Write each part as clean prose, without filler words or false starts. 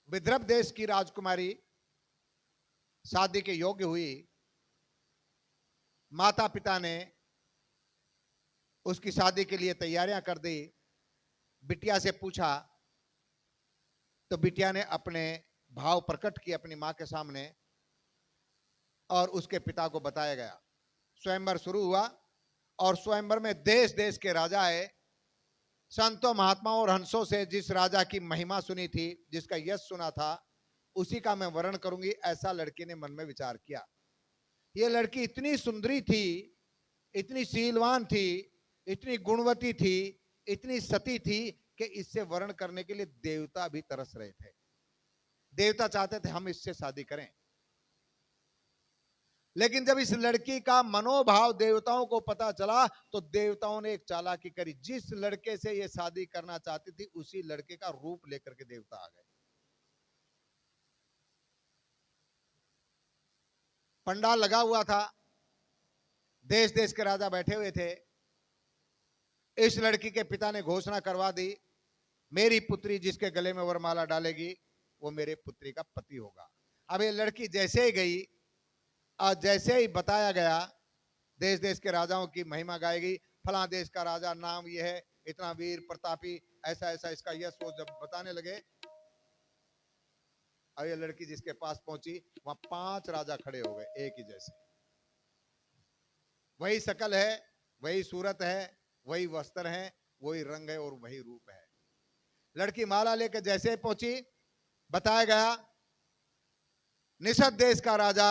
विदर्भ देश की राजकुमारी शादी के योग्य हुई। माता पिता ने उसकी शादी के लिए तैयारियां कर दी। बिटिया से पूछा तो बिटिया ने अपने भाव प्रकट किए अपनी मां के सामने और उसके पिता को बताया गया। स्वयंवर शुरू हुआ और स्वयंवर में देश देश के राजा आए। संतों महात्माओं और हंसों से जिस राजा की महिमा सुनी थी, जिसका यश सुना था, उसी का मैं वर्णन करूंगी, ऐसा लड़की ने मन में विचार किया। ये लड़की इतनी सुंदरी थी, इतनी शीलवान थी, इतनी गुणवती थी, इतनी सती थी कि इससे वर्णन करने के लिए देवता भी तरस रहे थे। देवता चाहते थे हम इससे शादी करें। लेकिन जब इस लड़की का मनोभाव देवताओं को पता चला तो देवताओं ने एक चालाकी करी। जिस लड़के से ये शादी करना चाहती थी उसी लड़के का रूप लेकर के देवता आ गए। पंडाल लगा हुआ था, देश देश के राजा बैठे हुए थे। इस लड़की के पिता ने घोषणा करवा दी, मेरी पुत्री जिसके गले में वरमाला डालेगी वो मेरे पुत्री का पति होगा। अब ये लड़की जैसे ही गई और जैसे ही बताया गया, देश देश के राजाओं की महिमा गाएगी, फला देश का राजा, नाम ये है, इतना वीर प्रतापी, ऐसा ऐसा इसका यश, वो जब बताने लगे और ये लड़की जिसके पास पहुंची वहां 5 राजा खड़े हो गए एक ही जैसे। वही शकल है, वही सूरत है, वही वस्त्र है, वही रंग है और वही रूप है। लड़की माला लेकर जैसे पहुंची, बताया गया निषद देश का राजा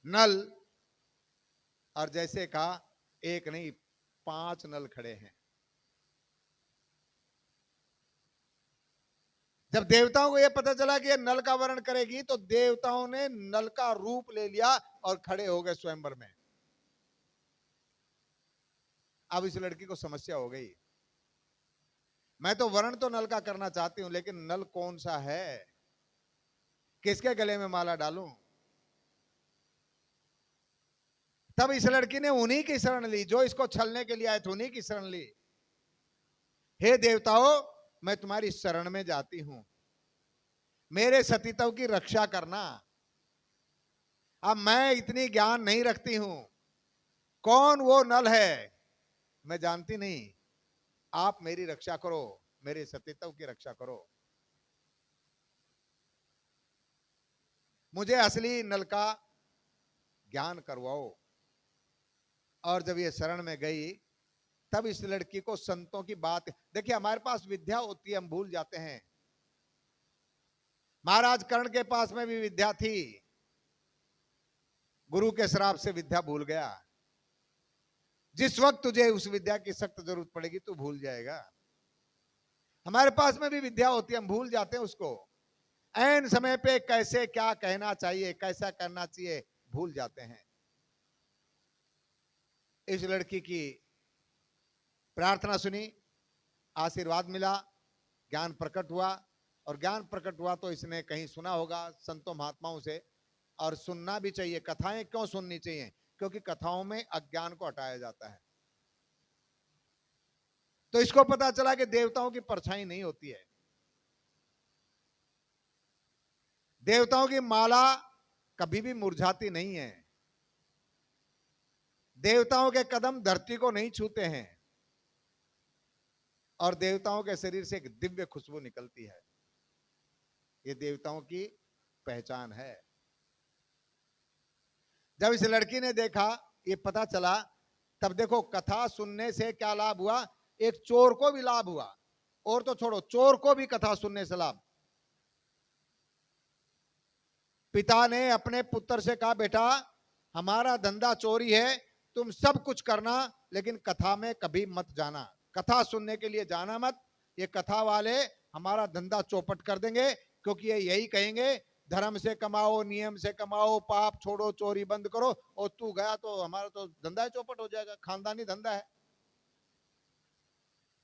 नल, और जैसे कहा एक नहीं 5 नल खड़े हैं। जब देवताओं को यह पता चला कि यह नल का वर्णन करेगी तो देवताओं ने नल का रूप ले लिया और खड़े हो गए स्वयंवर में। अब इस लड़की को समस्या हो गई, मैं तो वर्णन तो नल का करना चाहती हूं, लेकिन नल कौन सा है, किसके गले में माला डालूं। तब इस लड़की ने उन्हीं की शरण ली जो इसको छलने के लिए आए थे, उन्हीं की शरण ली। हे देवताओं, मैं तुम्हारी शरण में जाती हूं, मेरे सतीत्व की रक्षा करना। अब मैं इतनी ज्ञान नहीं रखती हूं, कौन वो नल है मैं जानती नहीं, आप मेरी रक्षा करो, मेरे सतीत्व की रक्षा करो, मुझे असली नल का ज्ञान करवाओ। और जब ये शरण में गई तब इस लड़की को संतों की बात, देखिए हमारे पास विद्या होती है हम भूल जाते हैं। महाराज कर्ण के पास में भी विद्या थी, गुरु के श्राप से विद्या भूल गया। जिस वक्त तुझे उस विद्या की सख्त जरूरत पड़ेगी तू भूल जाएगा। हमारे पास में भी विद्या होती है हम भूल जाते हैं उसको। ऐन समय पे कैसे क्या कहना चाहिए, कैसा करना चाहिए, भूल जाते हैं। इस लड़की की प्रार्थना सुनी, आशीर्वाद मिला, ज्ञान प्रकट हुआ। और ज्ञान प्रकट हुआ तो इसने कहीं सुना होगा संतों महात्माओं से, और सुनना भी चाहिए। कथाएं क्यों सुननी चाहिए? क्योंकि कथाओं में अज्ञान को हटाया जाता है। तो इसको पता चला कि देवताओं की परछाई नहीं होती है, देवताओं की माला कभी भी मुरझाती नहीं है, देवताओं के कदम धरती को नहीं छूते हैं, और देवताओं के शरीर से एक दिव्य खुशबू निकलती है। ये देवताओं की पहचान है। जब इस लड़की ने देखा, ये पता चला, तब देखो कथा सुनने से क्या लाभ हुआ, एक चोर को भी लाभ हुआ, और तो छोड़ो चोर को भी कथा सुनने से लाभ। पिता ने अपने पुत्र से कहा, बेटा हमारा धंधा चोरी है, तुम सब कुछ करना लेकिन कथा में कभी मत जाना, कथा सुनने के लिए जाना मत, ये कथा वाले हमारा धंधा चौपट कर देंगे, क्योंकि ये यही कहेंगे धर्म से कमाओ, नियम से कमाओ, पाप छोड़ो, चोरी बंद करो, और तू गया तो हमारा तो धंधा चौपट हो जाएगा, खानदानी धंधा है।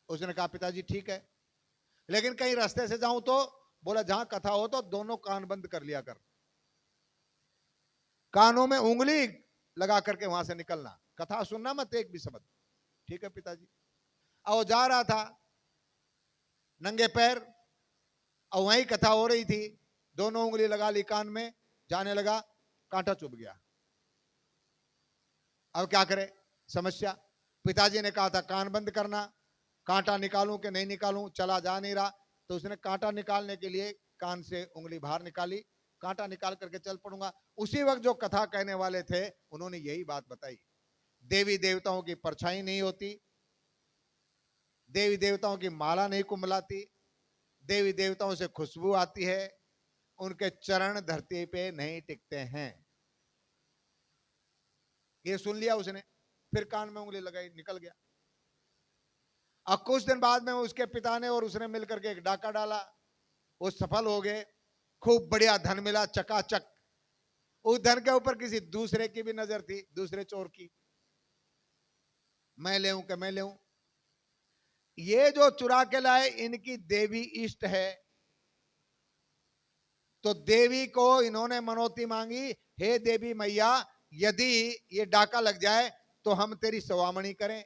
उसने कहा पिताजी ठीक है, लेकिन कहीं रास्ते से जाऊं तो? बोला जहां कथा हो तो दोनों कान बंद कर लिया कर, कानों में उंगली लगा करके वहां से निकलना, कथा सुनना मत एक भी शब्द। ठीक है पिताजी। और जा रहा था नंगे पैर, और वहीं कथा हो रही थी। दोनों उंगली लगा ली कान में, जाने लगा, कांटा चुभ गया। अब क्या करे, समस्या। पिताजी ने कहा था कान बंद करना, कांटा निकालूं कि नहीं निकालूं, चला जा नहीं रहा। तो उसने कांटा निकालने के लिए कान से उंगली बाहर निकाली, कांटा निकाल करके चल पड़ूंगा। उसी वक्त जो कथा कहने वाले थे उन्होंने यही बात बताई, देवी देवताओं की परछाई नहीं होती, देवी देवताओं की माला नहीं कुंभलाती, देवी देवताओं से खुशबू आती है, उनके चरण धरती पे नहीं टिकते हैं। ये सुन लिया उसने, फिर कान में उंगली लगाई, निकल गया। अब कुछ दिन बाद में उसके पिता ने और उसने मिलकर के एक डाका डाला, वो सफल हो गए, खूब बढ़िया धन मिला चकाचक। उस धन के ऊपर किसी दूसरे की भी नजर थी, दूसरे चोर की, मैं ले कि मैं ले। ये जो चुरा के लाए इनकी देवी इष्ट है, तो देवी को इन्होंने मनौती मांगी, हे देवी मैया, यदि ये डाका लग जाए तो हम तेरी सवामणी करें।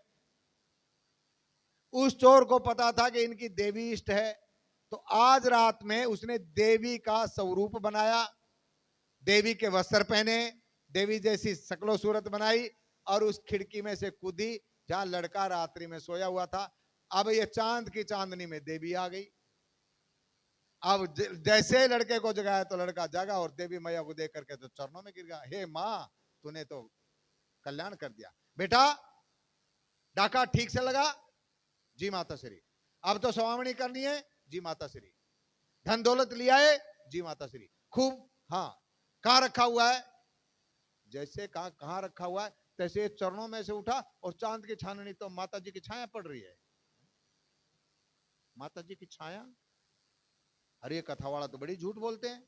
उस चोर को पता था कि इनकी देवी इष्ट है, तो आज रात में उसने देवी का स्वरूप बनाया, देवी के वस्त्र पहने, देवी जैसी शकलो सूरत बनाई और उस खिड़की में से कूदी जहां लड़का रात्रि में सोया हुआ था। अब ये चांद की चांदनी में देवी आ गई। अब जैसे लड़के को जगाया तो लड़का जागा और देवी मैया को देख करके तो चरणों में गिर गया, हे माँ तूने तो कल्याण कर दिया। बेटा डाका ठीक से लगा? जी माता श्री। अब तो सवामणी करनी है? जी माता श्री। धन दौलत लिया है? जी माता श्री। खूब? हाँ। कहां रखा हुआ है? जैसे कहा कहां रखा हुआ है तैसे चरणों में से उठा और चांद की छाननी तो माता जी की छाया पड़ रही है। माता जी की छाया? अरे कथा वाला तो बड़ी झूठ बोलते हैं।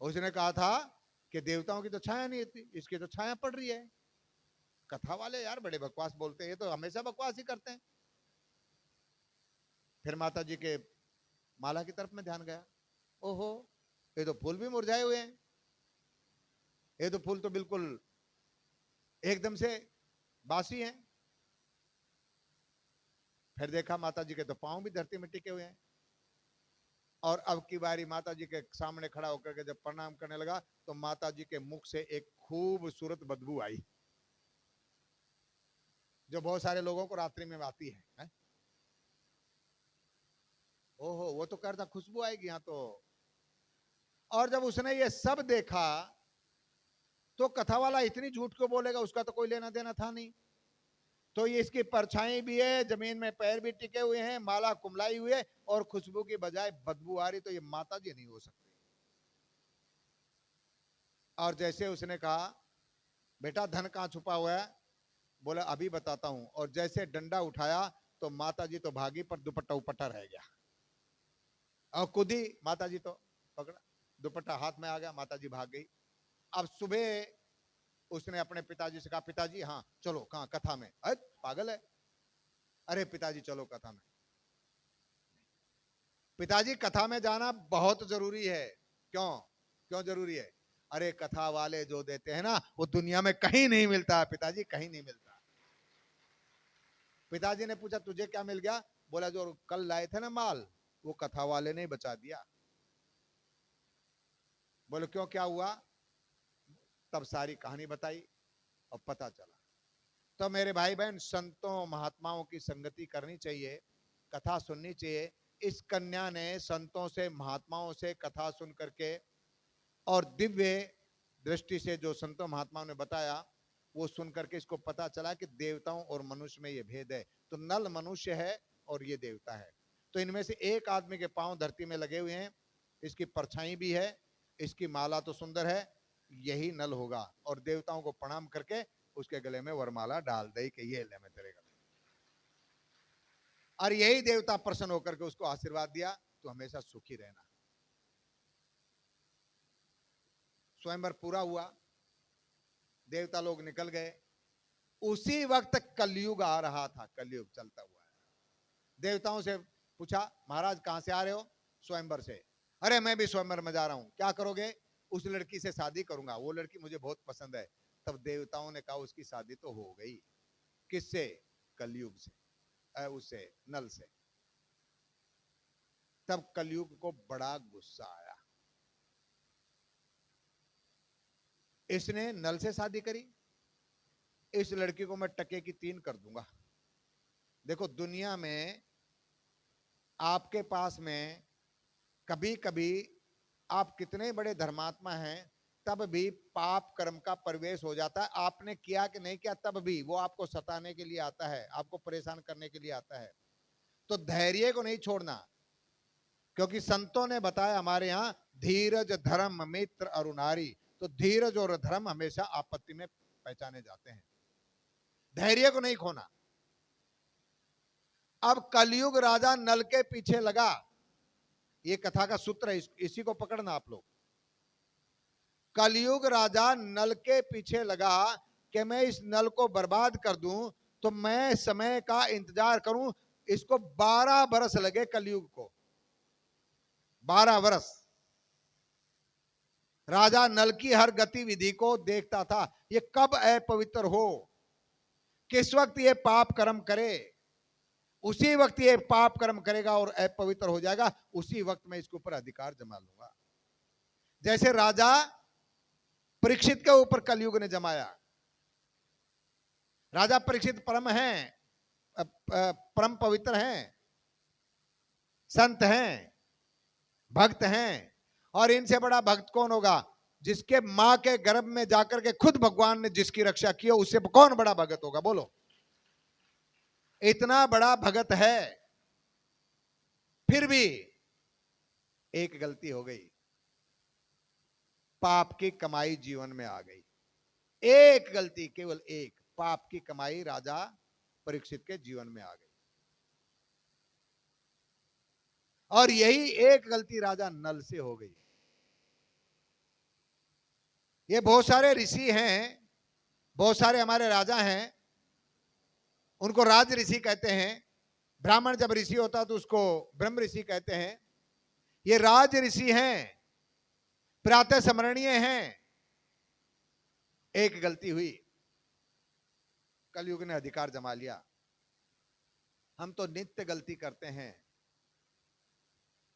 उसने कहा था कि देवताओं की तो छाया नहीं थी, इसकी तो छाया पड़ रही है। कथा वाले यार बड़े बकवास बोलते हैं, ये तो हमेशा बकवास ही करते हैं। फिर माता जी के माला की तरफ में ध्यान गया, ओहो ये तो फूल भी मुरझाए हुए हैं, ये तो फूल तो बिल्कुल एकदम से बासी हैं। फिर देखा माता जी के तो पांव भी धरती में टिके हुए हैं। और अब की बारी माता जी के सामने खड़ा होकर के जब प्रणाम करने लगा तो माता जी के मुख से एक खूबसूरत बदबू आई, जो बहुत सारे लोगों को रात्रि में आती है? ओहो वो तो करता खुशबू आएगी यहाँ तो। और जब उसने ये सब देखा तो कथा वाला इतनी झूठ क्यों बोलेगा, उसका तो कोई लेना देना था नहीं। तो ये इसकी परछाई भी है, जमीन में पैर भी टिके हुए हैं, माला कुमलाई हुई है और खुशबू की बजाय बदबू आ रही, तो ये माता जी नहीं हो सकती। और जैसे उसने कहा बेटा धन कहां छुपा हुआ है, बोला अभी बताता हूं। और जैसे डंडा उठाया तो माता जी तो भागी पर दुपट्टा उपट्टा रह गया। और कूदी, माता जी तो पकड़ा, दुपट्टा हाथ में आ गया, माता जी भाग गई। अब सुबह उसने अपने पिताजी से कहा पिताजी हाँ चलो, कहाँ? कथा में। अरे पागल है, अरे पिताजी चलो कथा में। पिताजी कथा में जाना बहुत जरूरी है। क्यों? क्यों जरूरी है? अरे कथा वाले जो देते हैं ना वो दुनिया में कहीं नहीं मिलता पिताजी, कहीं नहीं मिलता। पिताजी ने पूछा तुझे क्या मिल गया? बोला जो कल लाए थे ना माल, वो कथा वाले ने बचा दिया। बोले क्यों, क्या हुआ? तब सारी कहानी बताई और पता चला। तो मेरे भाई बहन, संतों महात्माओं की संगति करनी चाहिए, कथा सुननी चाहिए। इस कन्या ने संतों से महात्माओं से कथा सुन करके और दिव्य दृष्टि से जो संतों महात्माओं ने बताया वो सुन करके इसको पता चला कि देवताओं और मनुष्य में ये भेद है। तो नल मनुष्य है और ये देवता है। तो इनमें से एक आदमी के पांव धरती में लगे हुए हैं, इसकी परछाई भी है, इसकी माला तो सुंदर है, यही नल होगा। और देवताओं को प्रणाम करके उसके गले में वरमाला डाल दे कि ये ले मैं तेरे गले। और यही देवता प्रसन्न होकर के उसको आशीर्वाद दिया, तो हमेशा सुखी रहना। स्वयंवर पूरा हुआ, देवता लोग निकल गए। उसी वक्त कलयुग आ रहा था, कलयुग चलता हुआ है। देवताओं से पूछा महाराज कहां से आ रहे हो? स्वयंवर से। अरे मैं भी स्वयंवर में जा रहा हूं, क्या करोगे? उस लड़की से शादी करूंगा, वो लड़की मुझे बहुत पसंद है। तब देवताओं ने कहा उसकी शादी तो हो गई। किससे? कलयुग से, उससे नल से। तब कलयुग को बड़ा गुस्सा आया। इसने नल से शादी करी, इस लड़की को मैं टके की 3 कर दूंगा। देखो दुनिया में आपके पास में कभी कभी आप कितने बड़े धर्मात्मा हैं तब भी पाप कर्म का प्रवेश हो जाता है। आपने किया कि नहीं किया तब भी वो आपको सताने के लिए आता है, आपको परेशान करने के लिए आता है। तो धैर्य को नहीं छोड़ना, क्योंकि संतों ने बताया हमारे यहां धीरज धर्म मित्र अरुणारी। तो धीरज और धर्म हमेशा आपत्ति में पहचाने जाते हैं, धैर्य को नहीं खोना। अब कलयुग राजा नल के पीछे लगा, ये कथा का सूत्र है, इसी को पकड़ना आप लोग। कलयुग राजा नल के पीछे लगा कि मैं इस नल को बर्बाद कर दूं, तो मैं समय का इंतजार करूं। इसको 12 बरस लगे कलयुग को, 12 बरस राजा नल की हर गतिविधि को देखता था। ये कब अपवित्र हो, किस वक्त ये पाप कर्म करे, उसी वक्त ये पाप कर्म करेगा और अपवित्र हो जाएगा, उसी वक्त मैं इसके ऊपर अधिकार जमा लूंगा। जैसे राजा परीक्षित के ऊपर कलयुग ने जमाया। राजा परीक्षित परम हैं, परम पवित्र हैं, संत हैं, भक्त हैं, और इनसे बड़ा भक्त कौन होगा? जिसके मां के गर्भ में जाकर के खुद भगवान ने जिसकी रक्षा की हो, उससे कौन बड़ा भगत होगा? बोलो। इतना बड़ा भगत है, फिर भी एक गलती हो गई, पाप की कमाई जीवन में आ गई। एक गलती, केवल एक, पाप की कमाई राजा परीक्षित के जीवन में आ गई। और यही एक गलती राजा नल से हो गई। ये बहुत सारे ऋषि हैं, बहुत सारे हमारे राजा हैं, उनको राज ऋषि कहते हैं। ब्राह्मण जब ऋषि होता तो उसको ब्रह्म ऋषि कहते हैं। ये राज ऋषि हैं, प्रातः स्मरणीय हैं। एक गलती हुई, कलयुग ने अधिकार जमा लिया। हम तो नित्य गलती करते हैं,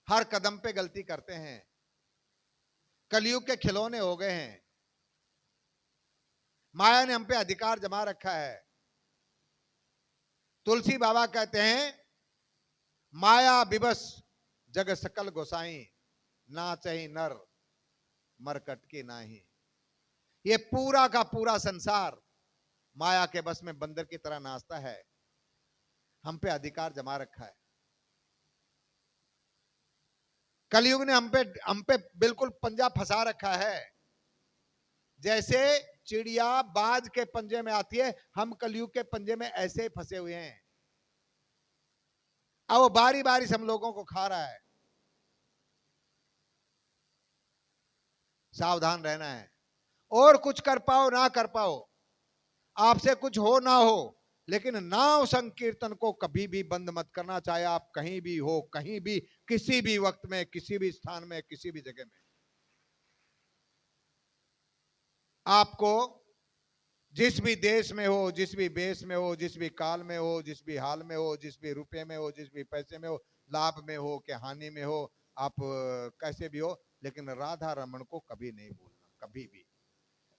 हर कदम पे गलती करते हैं, कलयुग के खिलौने हो गए हैं। माया ने हम पे अधिकार जमा रखा है। तुलसी बाबा कहते हैं, माया विवश जग सकल गोसाई, ना चाही नर मरकट की नाही। ये पूरा का पूरा संसार माया के बस में बंदर की तरह नाचता है। हम पे अधिकार जमा रखा है। कलयुग ने हम पे बिल्कुल पंजा फंसा रखा है। जैसे चिड़िया बाज के पंजे में आती है, हम कलयुग के पंजे में ऐसे फंसे हुए हैं। अब वो बारी बारी से हम लोगों को खा रहा है। सावधान रहना है। और कुछ कर पाओ ना कर पाओ, आपसे कुछ हो ना हो, लेकिन नाम संकीर्तन को कभी भी बंद मत करना, चाहे आप कहीं भी हो, कहीं भी, किसी भी वक्त में, किसी भी स्थान में, किसी भी जगह में। आपको जिस भी देश में हो, जिस भी वेश में हो, जिस भी काल में हो, जिस भी हाल में हो, जिस भी रुपये में हो, जिस भी पैसे में हो, लाभ में हो कि हानि में हो, आप कैसे भी हो, लेकिन राधा रमन को कभी नहीं भूलना, कभी भी।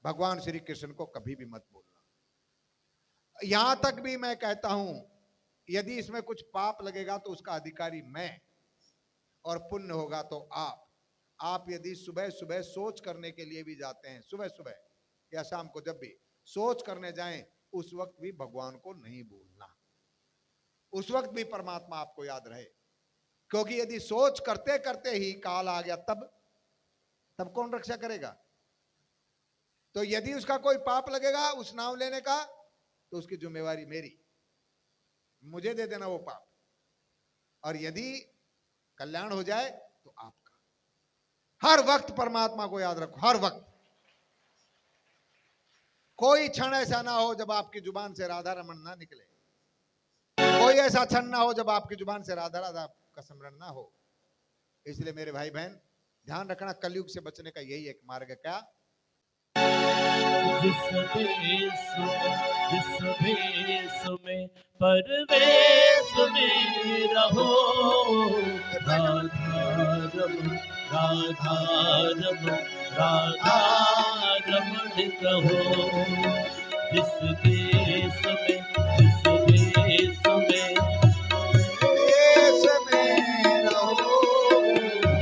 भगवान श्री कृष्ण को कभी भी मत भूलना। यहां तक भी मैं कहता हूं, यदि इसमें कुछ पाप लगेगा तो उसका अधिकारी मैं, और पुण्य होगा तो आप। आप यदि सुबह सुबह सोच करने के लिए भी जाते हैं, सुबह सुबह या शाम को जब भी सोच करने जाएं, उस वक्त भी भगवान को नहीं भूलना, उस वक्त भी परमात्मा आपको याद रहे। क्योंकि यदि सोच करते करते ही काल आ गया, तब कौन रक्षा करेगा? तो यदि उसका कोई पाप लगेगा उस नाम लेने का, तो उसकी जिम्मेवारी मेरी, मुझे दे देना वो पाप। और यदि कल्याण हो जाए तो आपका। हर वक्त परमात्मा को याद रखो, हर वक्त। कोई क्षण ऐसा ना हो जब आपकी जुबान से राधा रमन ना निकले, कोई ऐसा क्षण ना हो जब आपकी जुबान से राधा राधा का स्मरण ना हो। इसलिए मेरे भाई बहन ध्यान रखना, कलयुग से बचने का यही एक मार्ग है। क्या? जिस भेष में परवेश में रहो, राधा रमण राधा रमण राधा रमण कहो। जिस देश में देश में रहो,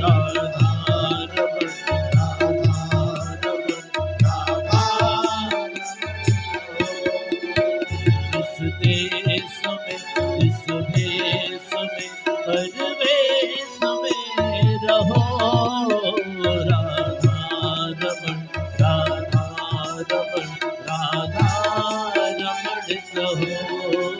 राधा रमण राधा रमण राधा जिस देश में जिस भेष में परवेश में रहो, राधा रमण राधा रमण राधा रमण कहो।